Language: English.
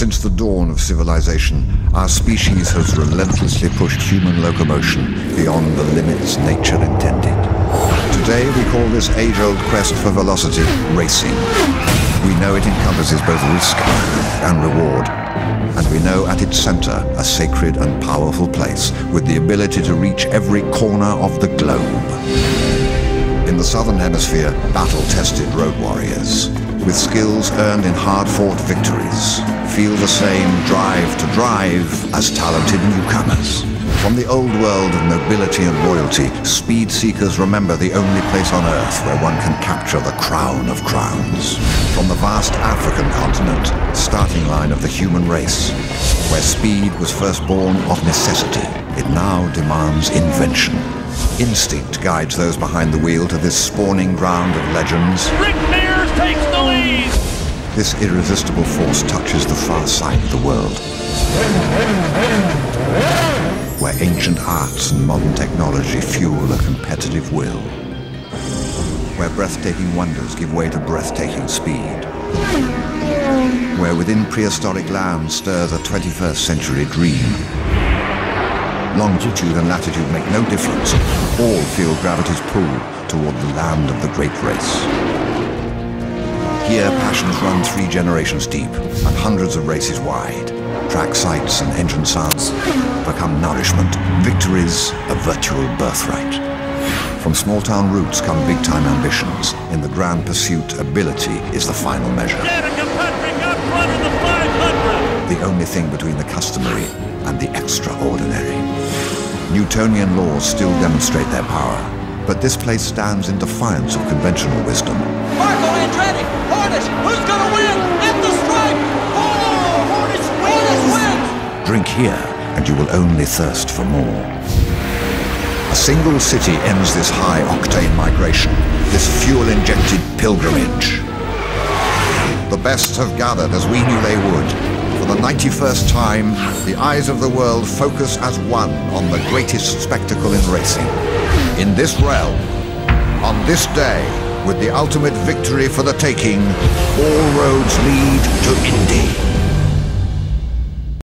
Since the dawn of civilization, our species has relentlessly pushed human locomotion beyond the limits nature intended. Today we call this age-old quest for velocity racing. We know it encompasses both risk and reward, and we know at its center a sacred and powerful place with the ability to reach every corner of the globe. In the Southern Hemisphere, battle-tested road warriors, with skills earned in hard-fought victories, feel the same drive to drive as talented newcomers. From the old world of nobility and royalty, speed seekers remember the only place on Earth where one can capture the crown of crowns. From the vast African continent, starting line of the human race, where speed was first born of necessity, it now demands invention. Instinct guides those behind the wheel to this spawning ground of legends. Rick Mears takes the lead! This irresistible force touches the far side of the world, where ancient arts and modern technology fuel a competitive will, where breathtaking wonders give way to breathtaking speed, where within prehistoric lands stirs a 21st century dream. Longitude and latitude make no difference. All feel gravity's pull toward the land of the great race. Here, passions run 3 generations deep and hundreds of races wide. Track sights and engine sounds become nourishment. Victories, a virtual birthright. From small-town roots come big-time ambitions. In the grand pursuit, ability is the final measure. Danica Patrick out front of the 500! The only thing between the customary and the extraordinary. Newtonian laws still demonstrate their power, but this place stands in defiance of conventional wisdom. Marco Andretti! Hornish! Who's gonna win? At the stripe! Oh! Hornish wins! Drink here, and you will only thirst for more. A single city ends this high-octane migration, this fuel-injected pilgrimage. The best have gathered as we knew they would. For the 91st time, the eyes of the world focus as one on the greatest spectacle in racing. In this realm, on this day, with the ultimate victory for the taking, all roads lead to Indy.